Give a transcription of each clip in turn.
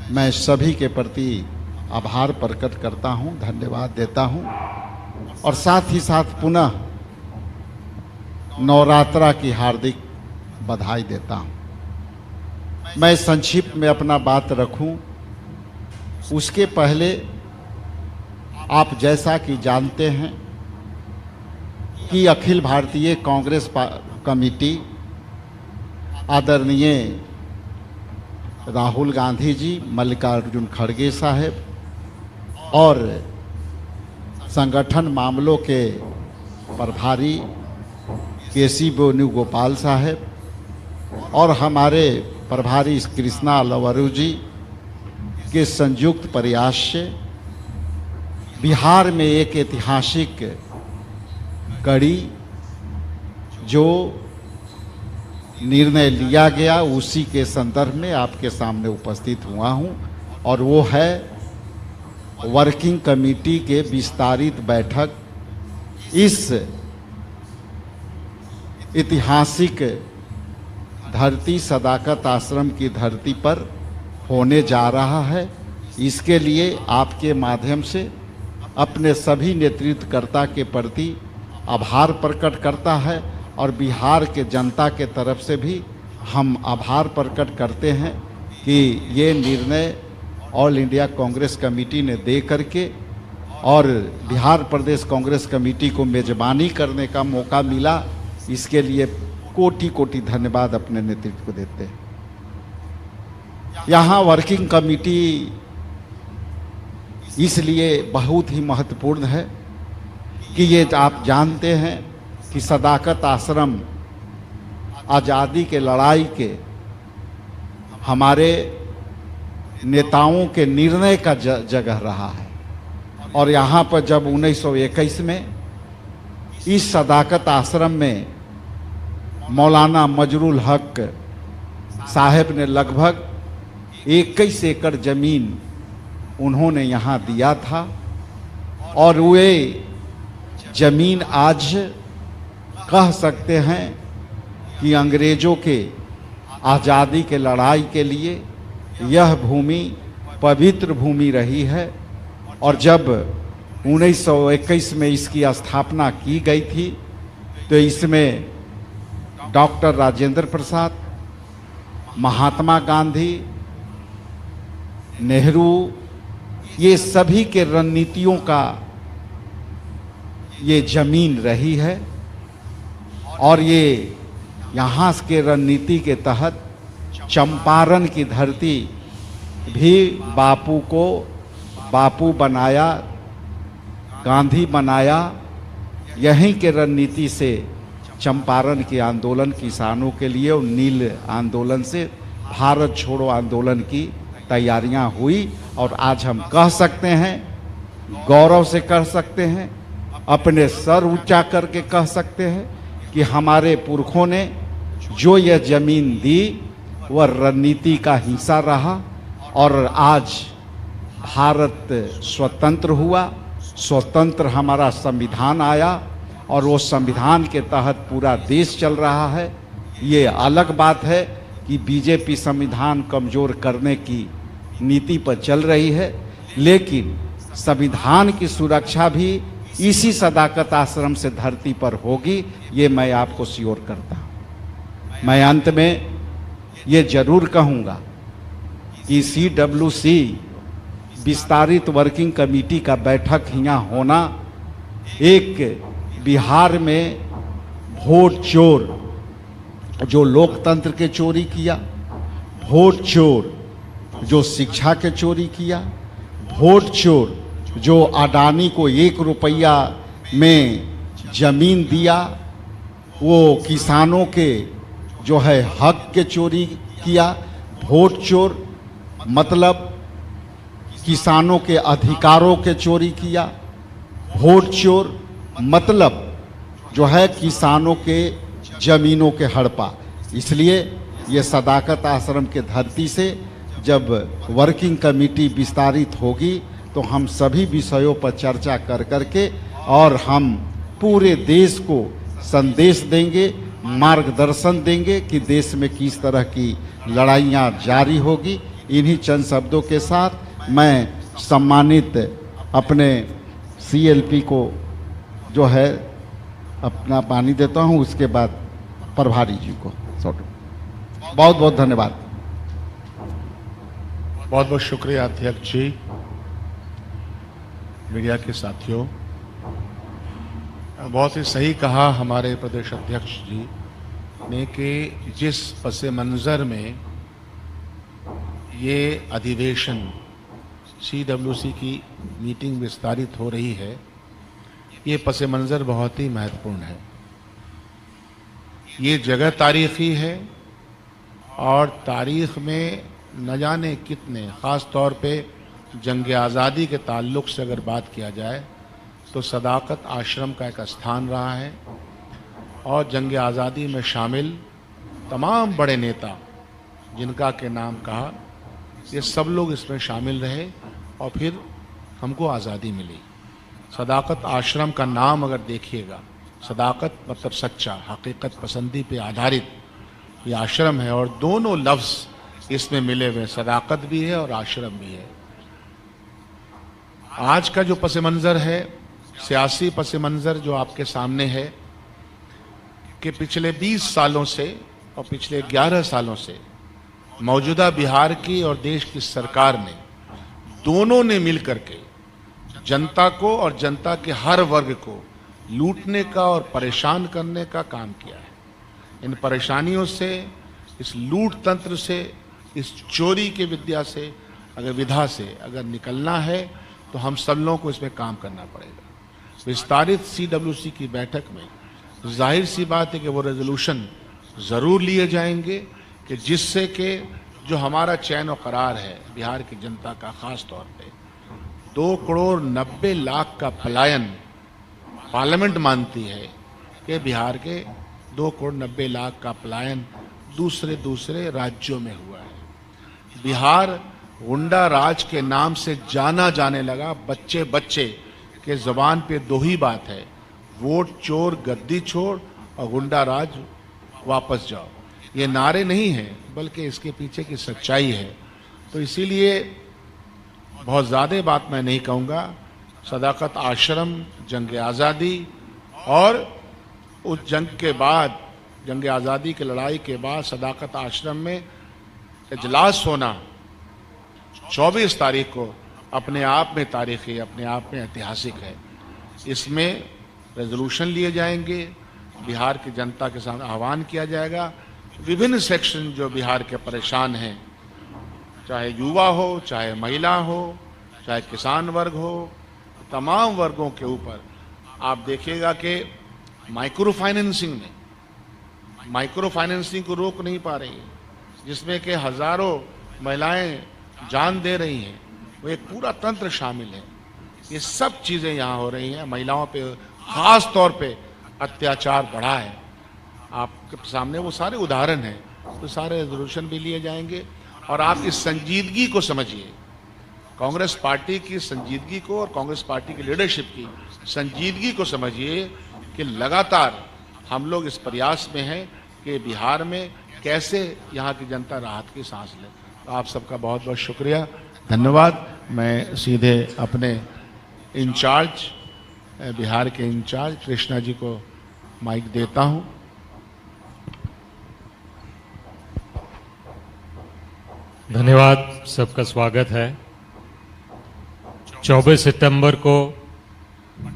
मैं सभी के प्रति आभार प्रकट करता हूं, धन्यवाद देता हूं और साथ ही साथ पुनः नवरात्रा की हार्दिक बधाई देता हूं। मैं संक्षिप्त में अपना बात रखूं उसके पहले आप जैसा कि जानते हैं कि अखिल भारतीय कांग्रेस कमेटी आदरणीय राहुल गांधी जी, मल्लिकार्जुन खड़गे साहब और संगठन मामलों के प्रभारी केसी वेणुगोपाल साहब और हमारे प्रभारी कृष्णा लवरू जी के संयुक्त प्रयास से बिहार में एक ऐतिहासिक कड़ी जो निर्णय लिया गया उसी के संदर्भ में आपके सामने उपस्थित हुआ हूं और वो है वर्किंग कमेटी के विस्तारित बैठक इस ऐतिहासिक धरती सदाकत आश्रम की धरती पर होने जा रहा है। इसके लिए आपके माध्यम से अपने सभी नेतृत्वकर्ता के प्रति आभार प्रकट करता है और बिहार के जनता के तरफ से भी हम आभार प्रकट करते हैं कि ये निर्णय ऑल इंडिया कांग्रेस कमेटी ने दे करके और बिहार प्रदेश कांग्रेस कमेटी को मेजबानी करने का मौका मिला। इसके लिए कोटि कोटि धन्यवाद अपने नेतृत्व को देते हैं। यहाँ वर्किंग कमेटी इसलिए बहुत ही महत्वपूर्ण है कि ये आप जानते हैं कि सदाकत आश्रम आज़ादी के लड़ाई के हमारे नेताओं के निर्णय का जगह रहा है और यहाँ पर जब 1921 में इस सदाकत आश्रम में मौलाना मजरुल हक साहब ने लगभग 21 एकड़ जमीन उन्होंने यहाँ दिया था और वे जमीन आज कह सकते हैं कि अंग्रेजों के आज़ादी के लड़ाई के लिए यह भूमि पवित्र भूमि रही है और जब 1921 में इसकी स्थापना की गई थी तो इसमें डॉक्टर राजेंद्र प्रसाद, महात्मा गांधी, नेहरू, ये सभी के रणनीतियों का ये जमीन रही है और ये यहाँ के रणनीति के तहत चंपारण की धरती भी बापू को बापू बनाया, गांधी बनाया। यहीं के रणनीति से चंपारण के आंदोलन किसानों के लिए और नील आंदोलन से भारत छोड़ो आंदोलन की तैयारियां हुई और आज हम कह सकते हैं, गौरव से कह सकते हैं, अपने सर ऊंचा करके कह सकते हैं कि हमारे पुरखों ने जो यह जमीन दी वह रणनीति का हिस्सा रहा और आज भारत स्वतंत्र हुआ, स्वतंत्र हमारा संविधान आया और वो संविधान के तहत पूरा देश चल रहा है। ये अलग बात है कि बीजेपी संविधान कमज़ोर करने की नीति पर चल रही है, लेकिन संविधान की सुरक्षा भी इसी सदाकत आश्रम से धरती पर होगी, ये मैं आपको श्योर करता हूँ। मैं अंत में ये जरूर कहूँगा कि CWC विस्तारित वर्किंग कमेटी का बैठक यहाँ होना एक बिहार में वोट चोर जो लोकतंत्र के चोरी किया, वोट चोर जो शिक्षा के चोरी किया, वोट चोर जो अडानी को 1 रुपया में जमीन दिया, वो किसानों के जो है हक के चोरी किया। वोट चोर मतलब किसानों के अधिकारों के चोरी किया। वोट चोर मतलब जो है किसानों के जमीनों के हड़पा। इसलिए ये सदाकत आश्रम के धरती से जब वर्किंग कमेटी विस्तारित होगी तो हम सभी विषयों पर चर्चा कर करके और हम पूरे देश को संदेश देंगे, मार्गदर्शन देंगे कि देश में किस तरह की लड़ाइयाँ जारी होगी। इन्हीं चंद शब्दों के साथ मैं सम्मानित अपने CLP को जो है अपना पानी देता हूं, उसके बाद प्रभारी जी को बहुत बहुत धन्यवाद। बहुत बहुत शुक्रिया अध्यक्ष जी। मीडिया के साथियों, बहुत ही सही कहा हमारे प्रदेश अध्यक्ष जी ने कि जिस पस मंज़र में ये अधिवेशन CWC की मीटिंग विस्तारित हो रही है, ये पस मंज़र बहुत ही महत्वपूर्ण है। ये जगह तारीखी है और तारीख में न जाने कितने, ख़ास तौर पे जंग आज़ादी के ताल्लुक़ से अगर बात किया जाए तो सदाकत आश्रम का एक स्थान रहा है और जंग आज़ादी में शामिल तमाम बड़े नेता जिनका के नाम कहा, ये सब लोग इसमें शामिल रहे और फिर हमको आज़ादी मिली। सदाकत आश्रम का नाम अगर देखिएगा, सदाकत मतलब सच्चा, हकीकत पसंदी पे आधारित ये आश्रम है और दोनों लफ्ज़ इसमें मिले हुए, सदाकत भी है और आश्रम भी है। आज का जो पस मंज़र है, सियासी पस मंज़र जो आपके सामने है कि पिछले 20 सालों से और पिछले 11 सालों से मौजूदा बिहार की और देश की सरकार ने, दोनों ने मिलकर के जनता को और जनता के हर वर्ग को लूटने का और परेशान करने का काम किया है। इन परेशानियों से, इस लूट तंत्र से, इस चोरी के विधा से अगर निकलना है तो हम सब लोगों को इसमें काम करना पड़ेगा। विस्तारित CWC की बैठक में जाहिर सी बात है कि वो रेजोल्यूशन ज़रूर लिए जाएंगे कि जिससे कि जो हमारा चैन और करार है बिहार की जनता का, ख़ास तौर पे 2,90,00,000 का पलायन पार्लियामेंट मानती है कि बिहार के 2,90,00,000 का पलायन दूसरे राज्यों में हुआ है। बिहार गुंडा राज के नाम से जाना जाने लगा। बच्चे बच्चे के ज़बान पे दो ही बात है, वोट चोर गद्दी छोड़ और गुंडा राज वापस जाओ। ये नारे नहीं हैं बल्कि इसके पीछे की सच्चाई है। तो इसीलिए बहुत ज़्यादा बात मैं नहीं कहूँगा। सदाकत आश्रम, जंग आज़ादी और उस जंग के बाद, जंग आज़ादी की लड़ाई के बाद सदाकत आश्रम में इजलास होना 24 तारीख को अपने आप में तारीखी, अपने आप में ऐतिहासिक है। इसमें रेजोल्यूशन लिए जाएंगे, बिहार की जनता के साथ आह्वान किया जाएगा। विभिन्न सेक्शन जो बिहार के परेशान हैं, चाहे युवा हो, चाहे महिला हो, चाहे किसान वर्ग हो, तमाम वर्गों के ऊपर आप देखिएगा कि माइक्रो फाइनेंसिंग को रोक नहीं पा रही है, जिसमें कि हजारों महिलाएं जान दे रही हैं। वो एक पूरा तंत्र शामिल है। ये सब चीज़ें यहाँ हो रही हैं। महिलाओं पे ख़ास तौर पे अत्याचार बढ़ा है। आपके सामने वो सारे उदाहरण हैं। तो सारे रेजोल्यूशन भी लिए जाएंगे और आप इस संजीदगी को समझिए, कांग्रेस पार्टी की संजीदगी को और कांग्रेस पार्टी की लीडरशिप की संजीदगी को समझिए कि लगातार हम लोग इस प्रयास में हैं कि बिहार में कैसे यहाँ की जनता राहत की सांस ले। तो आप सबका बहुत बहुत शुक्रिया, धन्यवाद। मैं सीधे अपने इंचार्ज, बिहार के इंचार्ज कृष्णा जी को माइक देता हूँ। धन्यवाद, सबका स्वागत है। 24 सितंबर को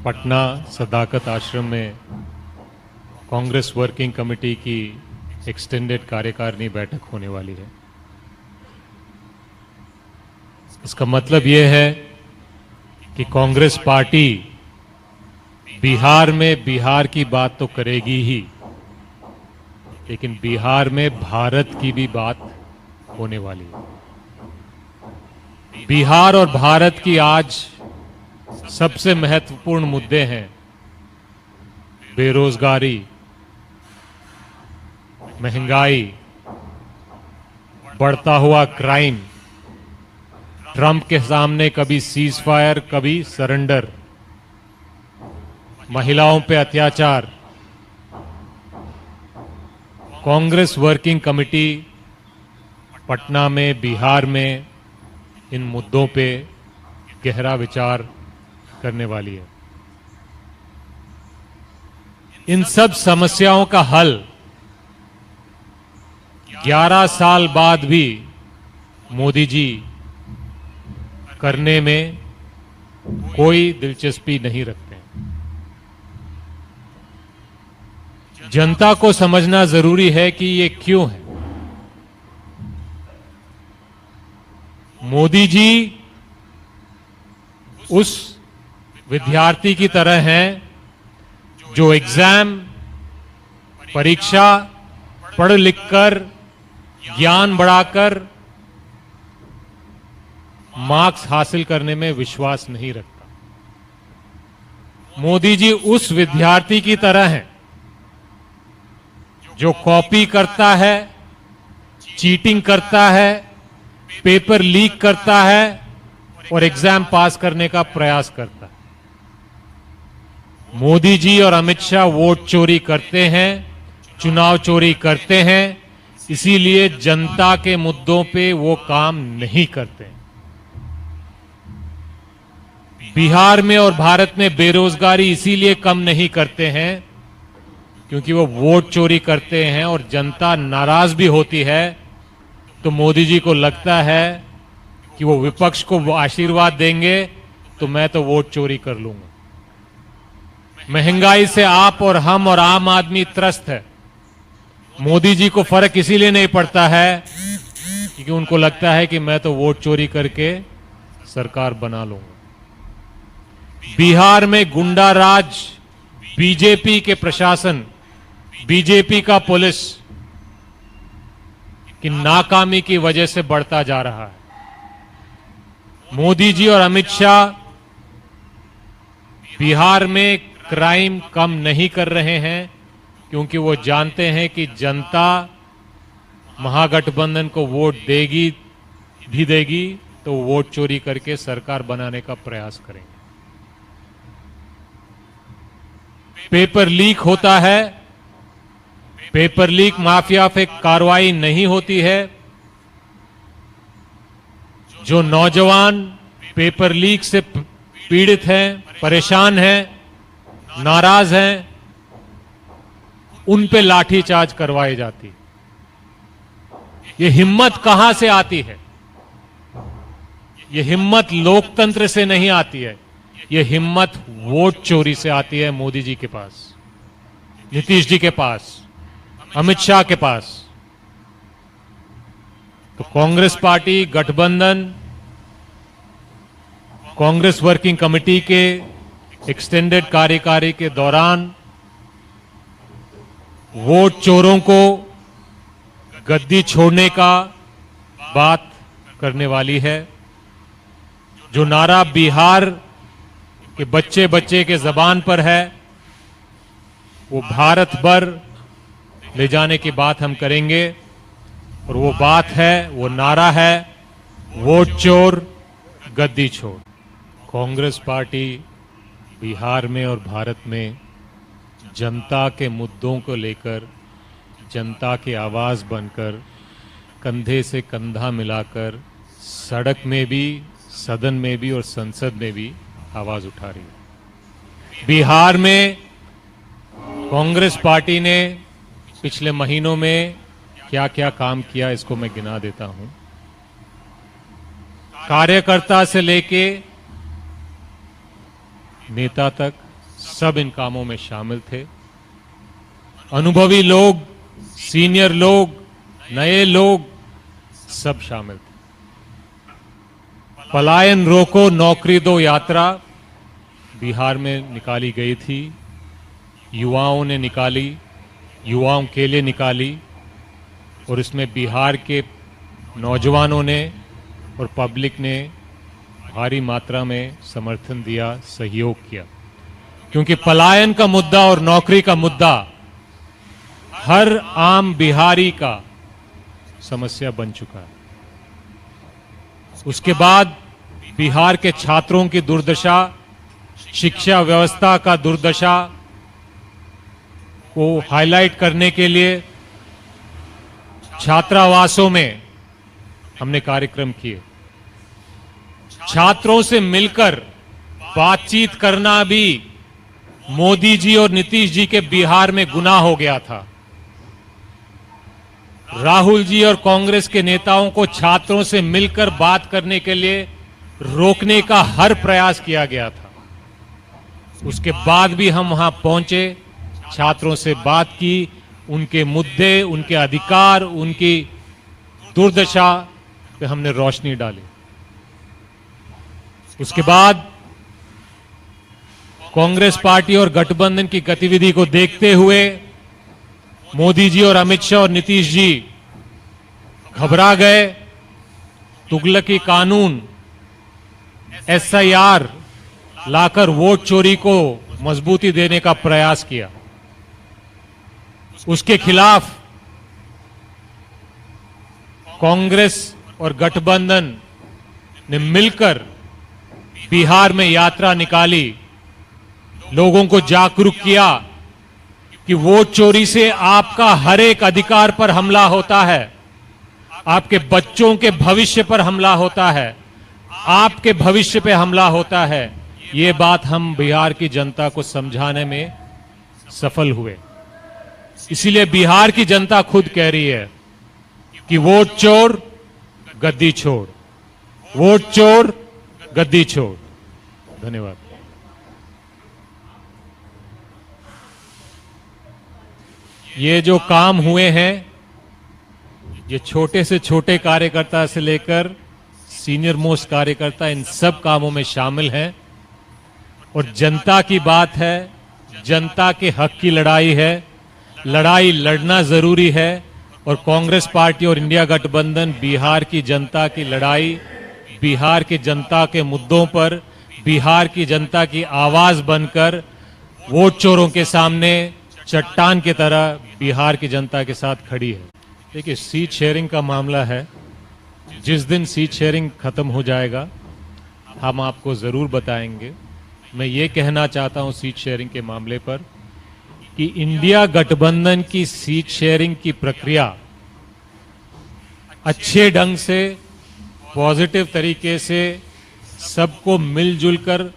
पटना सदाकत आश्रम में कांग्रेस वर्किंग कमेटी की एक्सटेंडेड कार्यकारिणी बैठक होने वाली है। इसका मतलब ये है कि कांग्रेस पार्टी बिहार में बिहार की बात तो करेगी ही, लेकिन बिहार में भारत की भी बात होने वाली है। बिहार और भारत की आज सबसे महत्वपूर्ण मुद्दे हैं बेरोजगारी, महंगाई, बढ़ता हुआ क्राइम, ट्रंप के सामने कभी सीज फायर कभी सरेंडर, महिलाओं पे अत्याचार। कांग्रेस वर्किंग कमेटी पटना में, बिहार में इन मुद्दों पे गहरा विचार करने वाली है। इन सब समस्याओं का हल 11 साल बाद भी मोदी जी करने में कोई दिलचस्पी नहीं रखते हैं। जनता को समझना जरूरी है कि ये क्यों है। मोदी जी उस विद्यार्थी की तरह हैं जो एग्जाम, परीक्षा पढ़ लिखकर, ज्ञान बढ़ाकर मार्क्स हासिल करने में विश्वास नहीं रखता। मोदी जी उस विद्यार्थी की तरह हैं जो कॉपी करता है, चीटिंग करता है, पेपर लीक करता है और एग्जाम पास करने का प्रयास करता है। मोदी जी और अमित शाह वोट चोरी करते हैं, चुनाव चोरी करते हैं, इसीलिए जनता के मुद्दों पे वो काम नहीं करते। बिहार में और भारत में बेरोजगारी इसीलिए कम नहीं करते हैं क्योंकि वो वोट चोरी करते हैं और जनता नाराज भी होती है, तो मोदी जी को लगता है कि वो विपक्ष को वो आशीर्वाद देंगे तो मैं तो वोट चोरी कर लूंगा। महंगाई से आप और हम और आम आदमी त्रस्त है। मोदी जी को फर्क इसीलिए नहीं पड़ता है क्योंकि उनको लगता है कि मैं तो वोट चोरी करके सरकार बना लूंगा। बिहार में गुंडा राज, बीजेपी के प्रशासन, बीजेपी का पुलिस की नाकामी की वजह से बढ़ता जा रहा है। मोदी जी और अमित शाह बिहार में क्राइम कम नहीं कर रहे हैं क्योंकि वो जानते हैं कि जनता महागठबंधन को वोट देगी भी देगी तो वोट चोरी करके सरकार बनाने का प्रयास करेंगे। पेपर लीक होता है, पेपर लीक माफिया पे कार्रवाई नहीं होती है। जो नौजवान पेपर लीक से पीड़ित हैं, परेशान हैं, नाराज हैं, उन पे लाठीचार्ज करवाई जाती। ये हिम्मत कहां से आती है? ये हिम्मत लोकतंत्र से नहीं आती है, ये हिम्मत वोट चोरी से आती है। मोदी जी के पास, नीतीश जी के पास, अमित शाह के पास। तो कांग्रेस पार्टी गठबंधन, कांग्रेस वर्किंग कमेटी के एक्सटेंडेड कार्यकारी के दौरान वोट चोरों को गद्दी छोड़ने का बात करने वाली है। जो नारा बिहार के बच्चे बच्चे के जबान पर है वो भारत भर ले जाने की बात हम करेंगे। और वो बात है, वो नारा है, वोट चोर गद्दी छोड़। कांग्रेस पार्टी बिहार में और भारत में जनता के मुद्दों को लेकर, जनता की आवाज बनकर, कंधे से कंधा मिलाकर सड़क में भी, सदन में भी और संसद में भी आवाज उठा रही है। बिहार में कांग्रेस पार्टी ने पिछले महीनों में क्या क्या काम किया इसको मैं गिना देता हूं। कार्यकर्ता से लेके नेता तक सब इन कामों में शामिल थे। अनुभवी लोग, सीनियर लोग, नए लोग सब शामिल थे। पलायन रोको नौकरी दो यात्रा बिहार में निकाली गई थी, युवाओं ने निकाली, युवाओं के लिए निकाली और इसमें बिहार के नौजवानों ने और पब्लिक ने भारी मात्रा में समर्थन दिया, सहयोग किया। क्योंकि पलायन का मुद्दा और नौकरी का मुद्दा हर आम बिहारी का समस्या बन चुका है। उसके बाद बिहार के छात्रों की दुर्दशा, शिक्षा व्यवस्था का दुर्दशा को हाईलाइट करने के लिए छात्रावासों में हमने कार्यक्रम किए। छात्रों से मिलकर बातचीत करना भी मोदी जी और नीतीश जी के बिहार में गुनाह हो गया था। राहुल जी और कांग्रेस के नेताओं को छात्रों से मिलकर बात करने के लिए रोकने का हर प्रयास किया गया था। उसके बाद भी हम वहां पहुंचे, छात्रों से बात की, उनके मुद्दे, उनके अधिकार, उनकी दुर्दशा पे हमने रोशनी डाली। उसके बाद कांग्रेस पार्टी और गठबंधन की गतिविधि को देखते हुए मोदी जी और अमित शाह और नीतीश जी घबरा गए। तुगलकी कानून, SIR लाकर वोट चोरी को मजबूती देने का प्रयास किया। उसके खिलाफ कांग्रेस और गठबंधन ने मिलकर बिहार में यात्रा निकाली, लोगों को जागरूक किया कि वोट चोरी से आपका हर एक अधिकार पर हमला होता है, आपके बच्चों के भविष्य पर हमला होता है, आपके भविष्य पे हमला होता है। ये बात हम बिहार की जनता को समझाने में सफल हुए। इसीलिए बिहार की जनता खुद कह रही है कि वोट चोर गद्दी छोड़, वोट चोर गद्दी छोड़। धन्यवाद। ये जो काम हुए हैं, ये छोटे से छोटे कार्यकर्ता से लेकर सीनियर मोस्ट कार्यकर्ता इन सब कामों में शामिल हैं। और जनता की बात है, जनता के हक की लड़ाई है, लड़ाई लड़ना जरूरी है। और कांग्रेस पार्टी और इंडिया गठबंधन बिहार की जनता की लड़ाई, बिहार की जनता के मुद्दों पर, बिहार की जनता की आवाज बनकर वोट चोरों के सामने चट्टान की तरह बिहार की जनता के साथ खड़ी है। देखिए, सीट शेयरिंग का मामला है। जिस दिन सीट शेयरिंग खत्म हो जाएगा हम आपको जरूर बताएंगे। मैं ये कहना चाहता हूं सीट शेयरिंग के मामले पर कि इंडिया गठबंधन की सीट शेयरिंग की प्रक्रिया अच्छे ढंग से, पॉजिटिव तरीके से सबको मिलजुल कर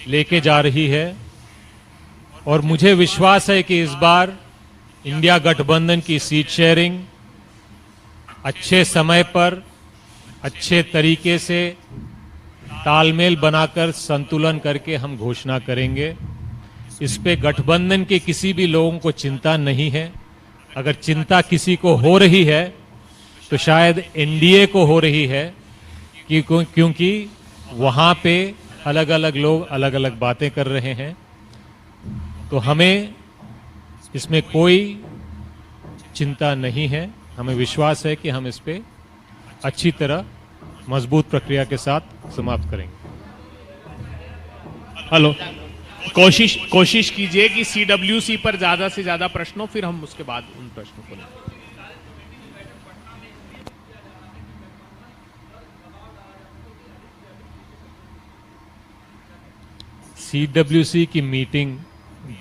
लेके जा रही है। और मुझे विश्वास है कि इस बार इंडिया गठबंधन की सीट शेयरिंग अच्छे समय पर, अच्छे तरीके से तालमेल बनाकर, संतुलन करके हम घोषणा करेंगे। इस पे गठबंधन के किसी भी लोगों को चिंता नहीं है। अगर चिंता किसी को हो रही है तो शायद NDA को हो रही है, क्योंकि वहां पे अलग अलग लोग अलग अलग बातें कर रहे हैं। तो हमें इसमें कोई चिंता नहीं है। हमें विश्वास है कि हम इस पे अच्छी तरह मजबूत प्रक्रिया के साथ समाप्त करेंगे। हेलो, कोशिश कीजिए कि CWC पर ज्यादा से ज्यादा प्रश्न हो, फिर हम उसके बाद उन प्रश्नों को लें। CWC की मीटिंग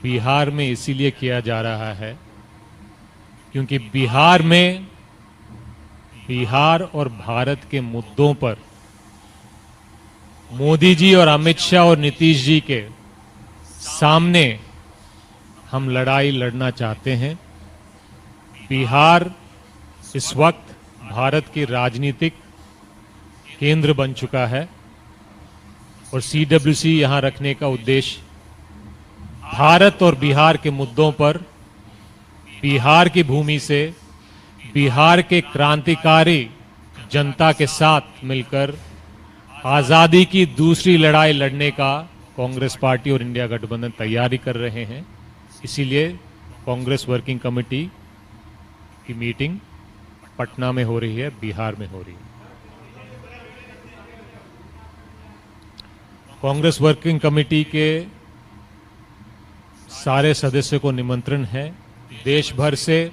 बिहार में इसीलिए किया जा रहा है क्योंकि बिहार और भारत के मुद्दों पर मोदी जी और अमित शाह और नीतीश जी के सामने हम लड़ाई लड़ना चाहते हैं। बिहार इस वक्त भारत की राजनीतिक केंद्र बन चुका है और CWC यहां रखने का उद्देश्य भारत और बिहार के मुद्दों पर, बिहार की भूमि से, बिहार के क्रांतिकारी जनता के साथ मिलकर आजादी की दूसरी लड़ाई लड़ने का कांग्रेस पार्टी और इंडिया गठबंधन तैयारी कर रहे हैं। इसीलिए कांग्रेस वर्किंग कमेटी की मीटिंग पटना में हो रही है, बिहार में हो रही है। कांग्रेस वर्किंग कमेटी के सारे सदस्यों को निमंत्रण है। देश भर से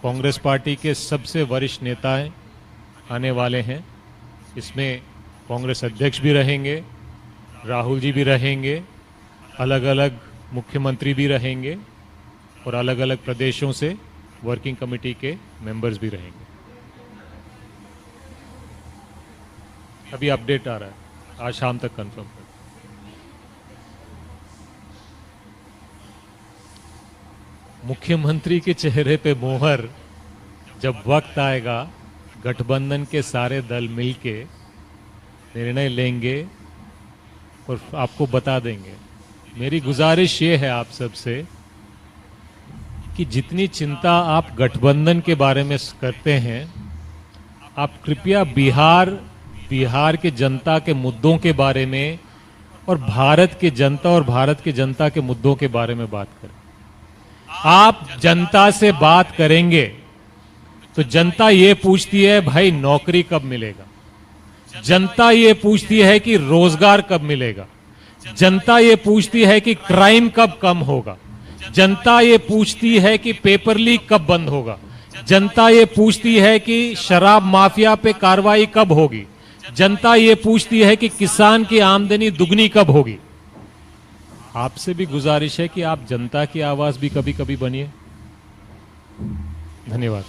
कांग्रेस पार्टी के सबसे वरिष्ठ नेताएं आने वाले हैं। इसमें कांग्रेस अध्यक्ष भी रहेंगे, राहुल जी भी रहेंगे, अलग अलग मुख्यमंत्री भी रहेंगे और अलग अलग प्रदेशों से वर्किंग कमेटी के मेंबर्स भी रहेंगे। अभी अपडेट आ रहा है, आज शाम तक कंफर्म कर। मुख्यमंत्री के चेहरे पे मोहर, जब वक्त आएगा गठबंधन के सारे दल मिलके निर्णय लेंगे और आपको बता देंगे। मेरी गुजारिश ये है आप सबसे कि जितनी चिंता आप गठबंधन के बारे में करते हैं, आप कृपया बिहार के जनता के मुद्दों के बारे में और भारत के जनता के मुद्दों के बारे में बात करें। आप जनता से बात करेंगे तो जनता ये पूछती है भाई नौकरी कब मिलेगा, जनता ये पूछती है कि रोजगार कब मिलेगा, जनता ये पूछती है कि क्राइम कब कम होगा, जनता ये पूछती है कि पेपर लीक कब बंद होगा, जनता ये पूछती है कि शराब माफिया पे कार्रवाई कब होगी, जनता ये पूछती है कि किसान की आमदनी दुगनी कब होगी। आपसे भी गुजारिश है कि आप जनता की आवाज भी कभी कभी बनिए। धन्यवाद।